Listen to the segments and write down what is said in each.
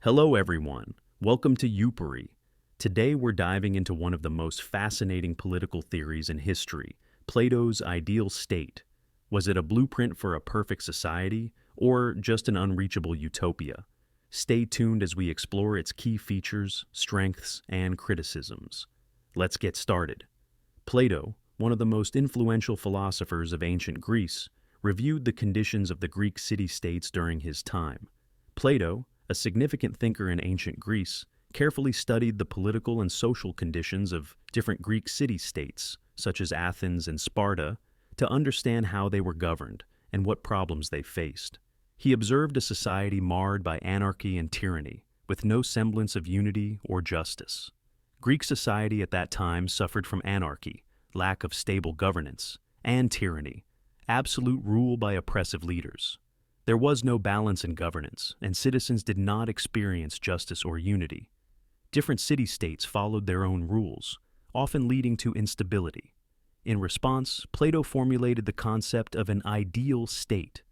Hello everyone, welcome to Yoopery. Today we're diving into one of the most fascinating political theories in history, Plato's ideal state. Was it a blueprint for a perfect society, or just an unreachable utopia? Stay tuned as we explore its key features, strengths, and criticisms. Let's get started. Plato, one of the most influential philosophers of ancient Greece, reviewed the conditions of the Greek city-states during his time. Plato, a significant thinker in ancient Greece, carefully studied the political and social conditions of different Greek city-states, such as Athens and Sparta, to understand how they were governed and what problems they faced. He observed a society marred by anarchy and tyranny, with no semblance of unity or justice. Greek society at that time suffered from anarchy, lack of stable governance, and tyranny, absolute rule by oppressive leaders. There was no balance in governance, and citizens did not experience justice or unity. Different city-states followed their own rules, often leading to instability. In response, Plato formulated the concept of an ideal state,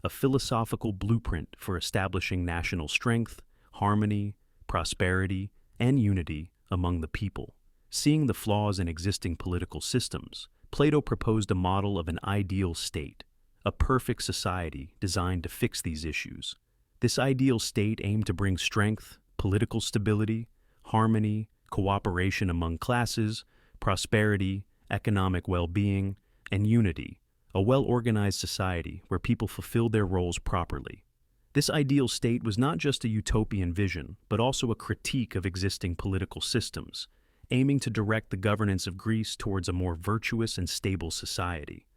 a philosophical blueprint for establishing national strength, harmony, prosperity, and unity among the people. Seeing the flaws in existing political systems, Plato proposed a model of an ideal state, a perfect society designed to fix these issues. This ideal state aimed to bring strength, political stability, harmony, cooperation among classes, prosperity, economic well-being, and unity, a well-organized society where people fulfilled their roles properly. This ideal state was not just a utopian vision, but also a critique of existing political systems, aiming to direct the governance of Greece towards a more virtuous and stable society.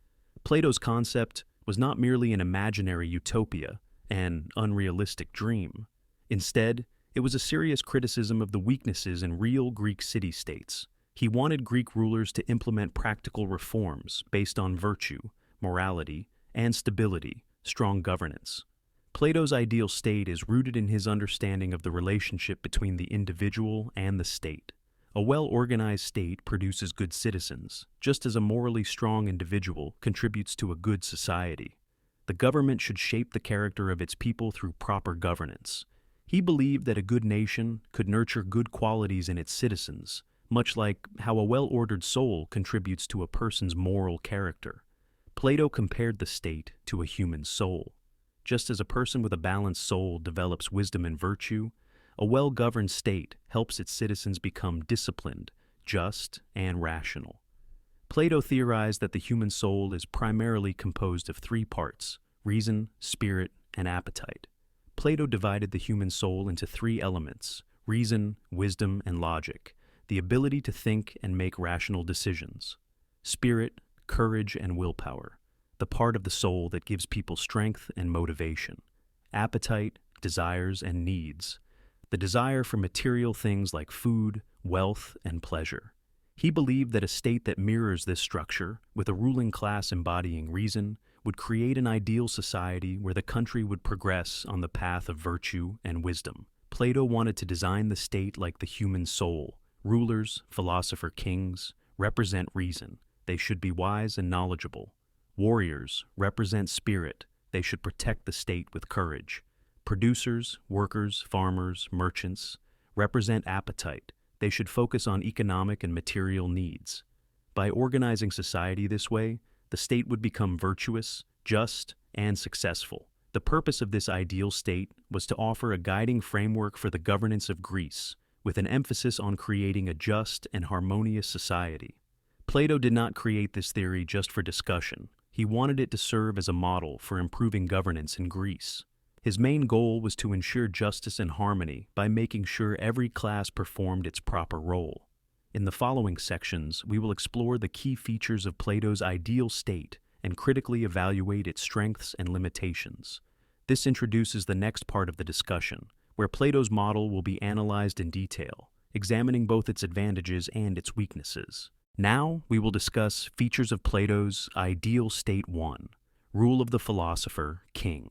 Plato's concept was not merely an imaginary utopia, an unrealistic dream. Instead, it was a serious criticism of the weaknesses in real Greek city-states. He wanted Greek rulers to implement practical reforms based on virtue, morality, and stability, strong governance. Plato's ideal state is rooted in his understanding of the relationship between the individual and the state. A well-organized state produces good citizens, just as a morally strong individual contributes to a good society. The government should shape the character of its people through proper governance. He believed that a good nation could nurture good qualities in its citizens, much like how a well-ordered soul contributes to a person's moral character. Plato compared the state to a human soul. Just as a person with a balanced soul develops wisdom and virtue, a well-governed state helps its citizens become disciplined, just, and rational. Plato theorized that the human soul is primarily composed of three parts: reason, spirit, and appetite. Plato divided the human soul into three elements: reason, wisdom, and logic, the ability to think and make rational decisions; spirit, courage, and willpower, the part of the soul that gives people strength and motivation; appetite, desires, and needs, the desire for material things like food, wealth, and pleasure. He believed that a state that mirrors this structure, with a ruling class embodying reason, would create an ideal society where the country would progress on the path of virtue and wisdom. Plato wanted to design the state like the human soul. Rulers, philosopher kings, represent reason. They should be wise and knowledgeable. Warriors represent spirit. They should protect the state with courage. Producers, workers, farmers, merchants represent appetite. They should focus on economic and material needs. By organizing society this way, the state would become virtuous, just, and successful. The purpose of this ideal state was to offer a guiding framework for the governance of Greece, with an emphasis on creating a just and harmonious society. Plato did not create this theory just for discussion. He wanted it to serve as a model for improving governance in Greece. His main goal was to ensure justice and harmony by making sure every class performed its proper role. In the following sections, we will explore the key features of Plato's ideal state and critically evaluate its strengths and limitations. This introduces the next part of the discussion, where Plato's model will be analyzed in detail, examining both its advantages and its weaknesses. Now, we will discuss features of Plato's ideal state 1, rule of the philosopher king.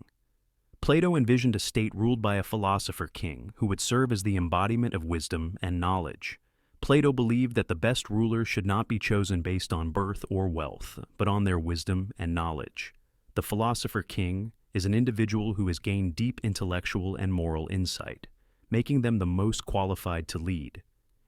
Plato envisioned a state ruled by a philosopher king who would serve as the embodiment of wisdom and knowledge. Plato believed that the best rulers should not be chosen based on birth or wealth, but on their wisdom and knowledge. The philosopher king is an individual who has gained deep intellectual and moral insight. making them the most qualified to lead.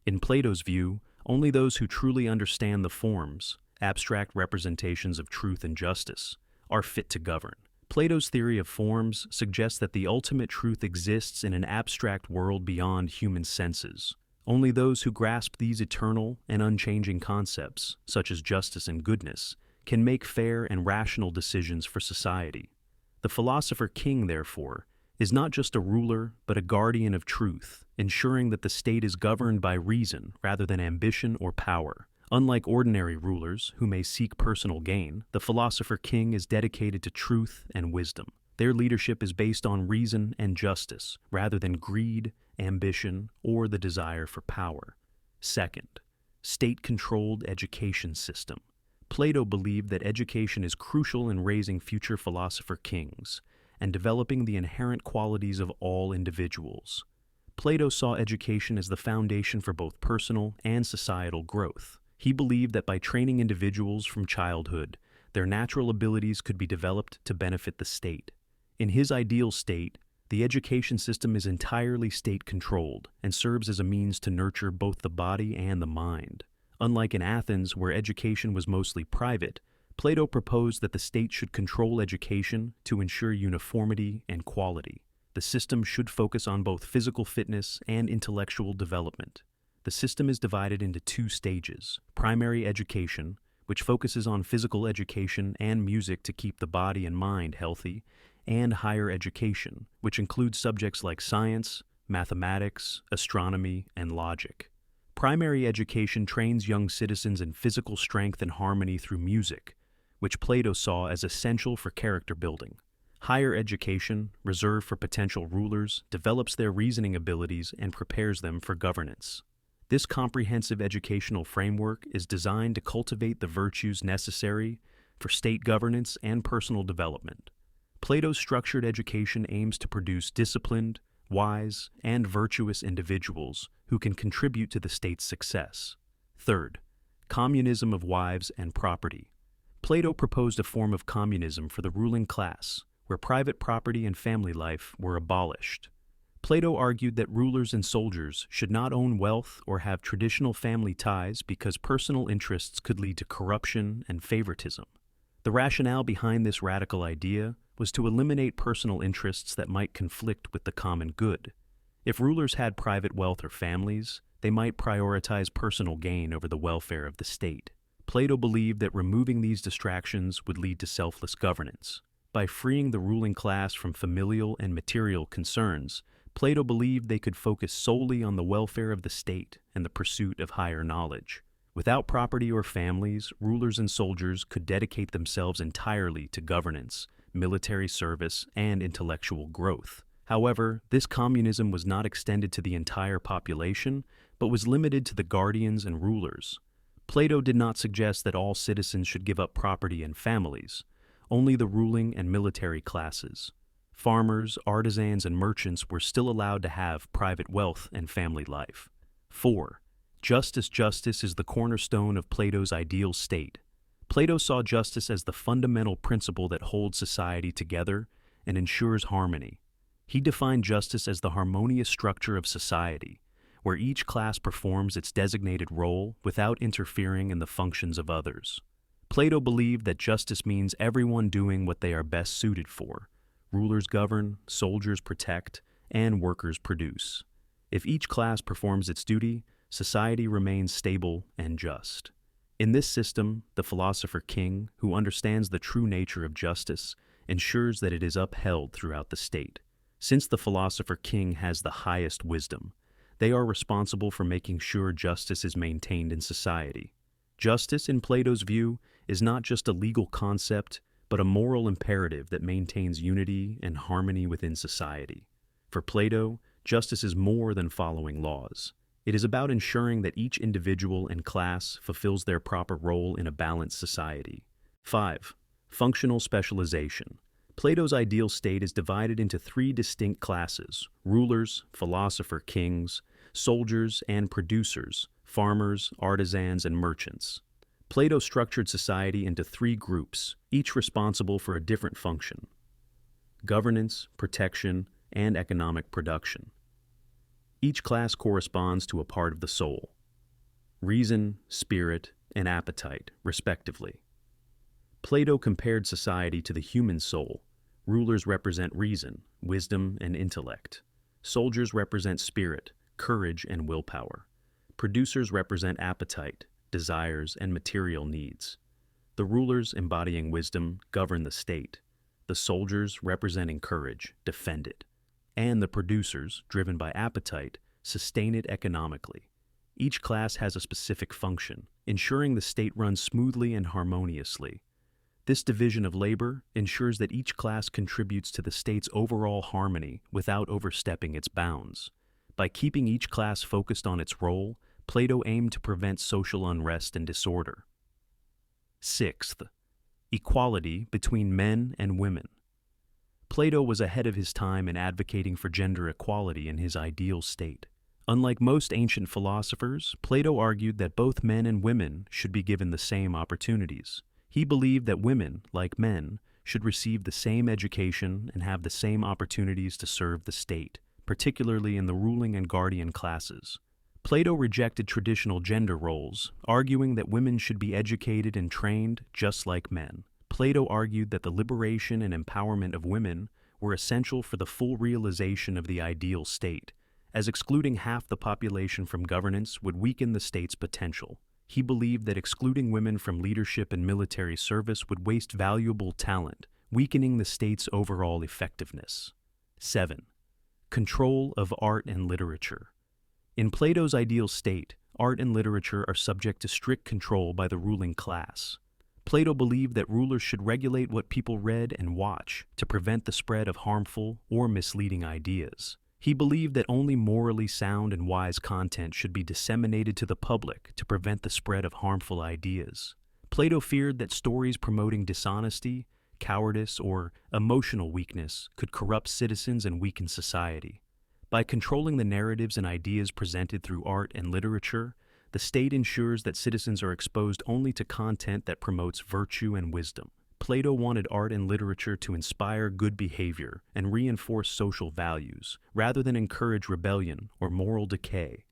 In Plato's view, only those who truly understand the forms, abstract representations of truth and justice, are fit to govern. Plato's theory of forms suggests that the ultimate truth exists in an abstract world beyond human senses. Only those who grasp these eternal and unchanging concepts, such as justice and goodness, can make fair and rational decisions for society. The philosopher king, therefore, is not just a ruler, but a guardian of truth, ensuring that the state is governed by reason rather than ambition or power. Unlike ordinary rulers who may seek personal gain, the philosopher king is dedicated to truth and wisdom. Their leadership is based on reason and justice, rather than greed, ambition, or the desire for power. Second, state-controlled education system. Plato believed that education is crucial in raising future philosopher kings and developing the inherent qualities of all individuals. Plato saw education as the foundation for both personal and societal growth. He believed that by training individuals from childhood, their natural abilities could be developed to benefit the state. In his ideal state, the education system is entirely state-controlled and serves as a means to nurture both the body and the mind. Unlike in Athens, where education was mostly private, Plato proposed that the state should control education to ensure uniformity and quality. The system should focus on both physical fitness and intellectual development. The system is divided into two stages: primary education, which focuses on physical education and music to keep the body and mind healthy, and higher education, which includes subjects like science, mathematics, astronomy, and logic. Primary education trains young citizens in physical strength and harmony through music, which Plato saw as essential for character building. Higher education, reserved for potential rulers, develops their reasoning abilities and prepares them for governance. This comprehensive educational framework is designed to cultivate the virtues necessary for state governance and personal development. Plato's structured education aims to produce disciplined, wise, and virtuous individuals who can contribute to the state's success. Third, communism of wives and property. Plato proposed a form of communism for the ruling class, where private property and family life were abolished. Plato argued that rulers and soldiers should not own wealth or have traditional family ties because personal interests could lead to corruption and favoritism. The rationale behind this radical idea was to eliminate personal interests that might conflict with the common good. If rulers had private wealth or families, they might prioritize personal gain over the welfare of the state. Plato believed that removing these distractions would lead to selfless governance. By freeing the ruling class from familial and material concerns, Plato believed they could focus solely on the welfare of the state and the pursuit of higher knowledge. Without property or families, rulers and soldiers could dedicate themselves entirely to governance, military service, and intellectual growth. However, this communism was not extended to the entire population, but was limited to the guardians and rulers. Plato did not suggest that all citizens should give up property and families, only the ruling and military classes. Farmers, artisans, and merchants were still allowed to have private wealth and family life. 4. Justice is the cornerstone of Plato's ideal state. Plato saw justice as the fundamental principle that holds society together and ensures harmony. He defined justice as the harmonious structure of society, where each class performs its designated role without interfering in the functions of others. Plato believed that justice means everyone doing what they are best suited for. Rulers govern, soldiers protect, and workers produce. If each class performs its duty, society remains stable and just. In this system, the philosopher king, who understands the true nature of justice, ensures that it is upheld throughout the state. Since the philosopher king has the highest wisdom, they are responsible for making sure justice is maintained in society. Justice, in Plato's view, is not just a legal concept, but a moral imperative that maintains unity and harmony within society. For Plato, justice is more than following laws. It is about ensuring that each individual and class fulfills their proper role in a balanced society. 5. Functional specialization. Plato's ideal state is divided into 3 distinct classes: rulers, philosopher kings, soldiers, and producers, farmers, artisans, and merchants. Plato structured society into 3 groups, each responsible for a different function: governance, protection, and economic production. Each class corresponds to a part of the soul: reason, spirit, and appetite, respectively. Plato compared society to the human soul. Rulers represent reason, wisdom, and intellect. Soldiers represent spirit, courage, and willpower. Producers represent appetite, desires, and material needs. The rulers, embodying wisdom, govern the state. The soldiers, representing courage, defend it. And the producers, driven by appetite, sustain it economically. Each class has a specific function, ensuring the state runs smoothly and harmoniously. This division of labor ensures that each class contributes to the state's overall harmony without overstepping its bounds. By keeping each class focused on its role, Plato aimed to prevent social unrest and disorder. Sixth, equality between men and women. Plato was ahead of his time in advocating for gender equality in his ideal state. Unlike most ancient philosophers, Plato argued that both men and women should be given the same opportunities. He believed that women, like men, should receive the same education and have the same opportunities to serve the state, particularly in the ruling and guardian classes. Plato rejected traditional gender roles, arguing that women should be educated and trained just like men. Plato argued that the liberation and empowerment of women were essential for the full realization of the ideal state, as excluding half the population from governance would weaken the state's potential. He believed that excluding women from leadership and military service would waste valuable talent, weakening the state's overall effectiveness. 7. Control of art and literature. In Plato's ideal state, art and literature are subject to strict control by the ruling class. Plato believed that rulers should regulate what people read and watch to prevent the spread of harmful or misleading ideas. He believed that only morally sound and wise content should be disseminated to the public to prevent the spread of harmful ideas. Plato feared that stories promoting dishonesty, cowardice, or emotional weakness could corrupt citizens and weaken society. By controlling the narratives and ideas presented through art and literature, the state ensures that citizens are exposed only to content that promotes virtue and wisdom. Plato wanted art and literature to inspire good behavior and reinforce social values, rather than encourage rebellion or moral decay.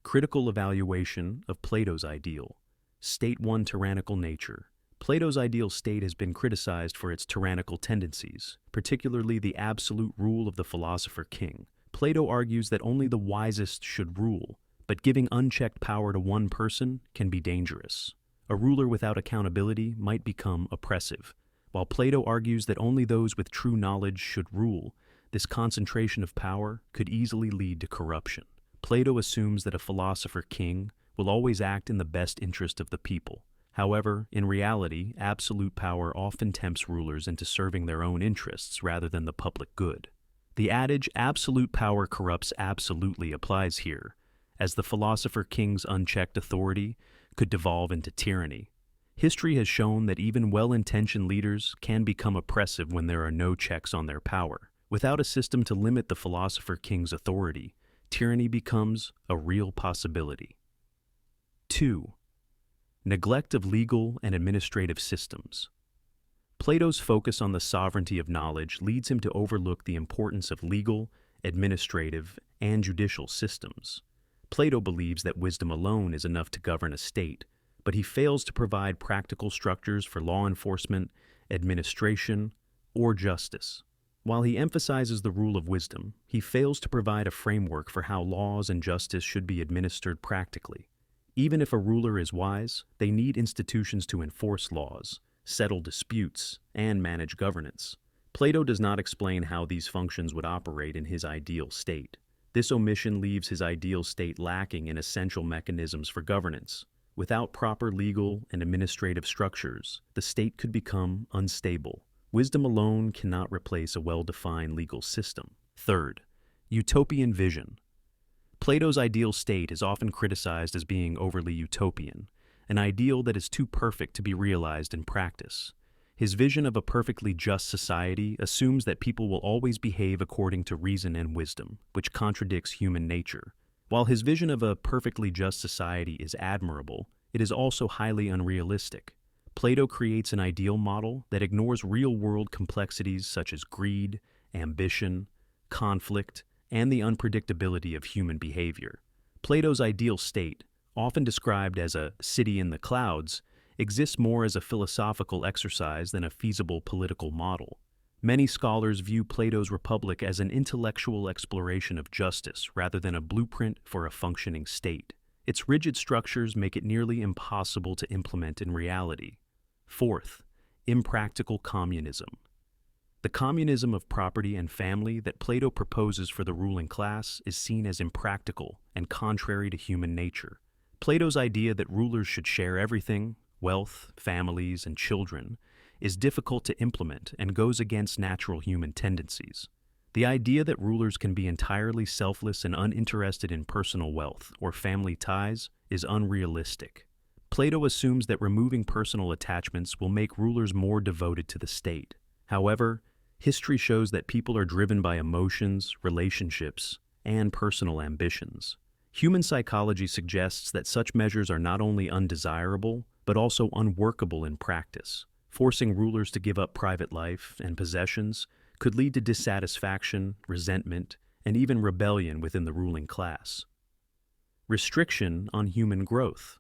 Critical evaluation of Plato's ideal. State 1. Tyrannical nature. Plato's ideal state has been criticized for its tyrannical tendencies, particularly the absolute rule of the philosopher king. Plato argues that only the wisest should rule, but giving unchecked power to one person can be dangerous. A ruler without accountability might become oppressive. While Plato argues that only those with true knowledge should rule, this concentration of power could easily lead to corruption. Plato assumes that a philosopher king will always act in the best interest of the people. However, in reality, absolute power often tempts rulers into serving their own interests rather than the public good. The adage, "absolute power corrupts absolutely," applies here, as the philosopher king's unchecked authority could devolve into tyranny. History has shown that even well-intentioned leaders can become oppressive when there are no checks on their power. Without a system to limit the philosopher king's authority, tyranny becomes a real possibility. 2. Neglect of legal and administrative systems. Plato's focus on the sovereignty of knowledge leads him to overlook the importance of legal, administrative, and judicial systems. Plato believes that wisdom alone is enough to govern a state, but he fails to provide practical structures for law enforcement, administration, or justice. While he emphasizes the rule of wisdom, he fails to provide a framework for how laws and justice should be administered practically. Even if a ruler is wise, they need institutions to enforce laws, settle disputes, and manage governance. Plato does not explain how these functions would operate in his ideal state. This omission leaves his ideal state lacking in essential mechanisms for governance. Without proper legal and administrative structures, the state could become unstable. Wisdom alone cannot replace a well-defined legal system. 3. Utopian vision. Plato's ideal state is often criticized as being overly utopian, an ideal that is too perfect to be realized in practice. His vision of a perfectly just society assumes that people will always behave according to reason and wisdom, which contradicts human nature. While his vision of a perfectly just society is admirable, it is also highly unrealistic. Plato creates an ideal model that ignores real-world complexities such as greed, ambition, conflict, and the unpredictability of human behavior. Plato's ideal state, often described as a city in the clouds, exists more as a philosophical exercise than a feasible political model. Many scholars view Plato's Republic as an intellectual exploration of justice rather than a blueprint for a functioning state. Its rigid structures make it nearly impossible to implement in reality. Fourth, impractical communism. The communism of property and family that Plato proposes for the ruling class is seen as impractical and contrary to human nature. Plato's idea that rulers should share everything, wealth, families, and children, is difficult to implement and goes against natural human tendencies. The idea that rulers can be entirely selfless and uninterested in personal wealth or family ties is unrealistic. Plato assumes that removing personal attachments will make rulers more devoted to the state. However, history shows that people are driven by emotions, relationships, and personal ambitions. Human psychology suggests that such measures are not only undesirable, but also unworkable in practice. Forcing rulers to give up private life and possessions could lead to dissatisfaction, resentment, and even rebellion within the ruling class. Restriction on human growth.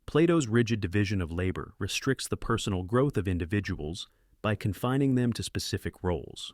Plato's rigid division of labor restricts the personal growth of individuals by confining them to specific roles.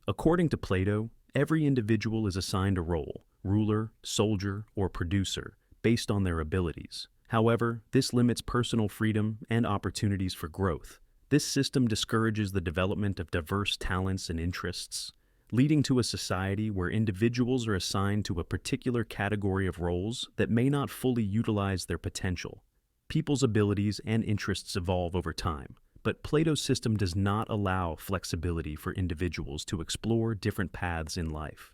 According to Plato, every individual is assigned a role, ruler, soldier, or producer, based on their abilities. However, this limits personal freedom and opportunities for growth. This system discourages the development of diverse talents and interests, leading to a society where individuals are assigned to a particular category of roles that may not fully utilize their potential. People's abilities and interests evolve over time, but Plato's system does not allow flexibility for individuals to explore different paths in life.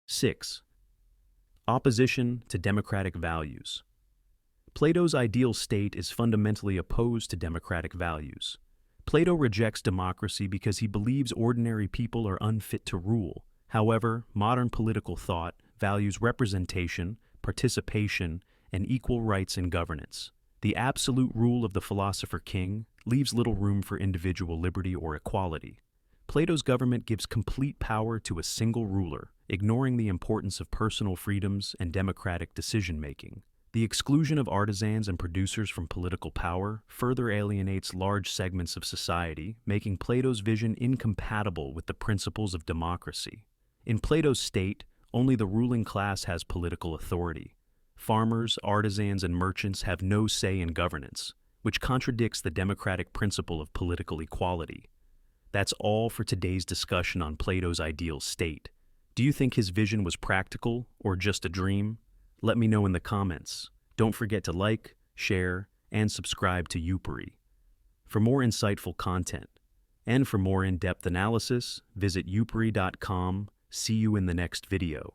6. Opposition to democratic values. Plato's ideal state is fundamentally opposed to democratic values. Plato rejects democracy because he believes ordinary people are unfit to rule. However, modern political thought values representation, participation, and equal rights in governance. The absolute rule of the philosopher king leaves little room for individual liberty or equality. Plato's government gives complete power to a single ruler, ignoring the importance of personal freedoms and democratic decision-making. The exclusion of artisans and producers from political power further alienates large segments of society, making Plato's vision incompatible with the principles of democracy. In Plato's state, only the ruling class has political authority. Farmers, artisans, and merchants have no say in governance, which contradicts the democratic principle of political equality. That's all for today's discussion on Plato's ideal state. Do you think his vision was practical or just a dream? Let me know in the comments. Don't forget to like, share, and subscribe to Yoopery for more insightful content. And for more in-depth analysis, visit yoopery.com. See you in the next video.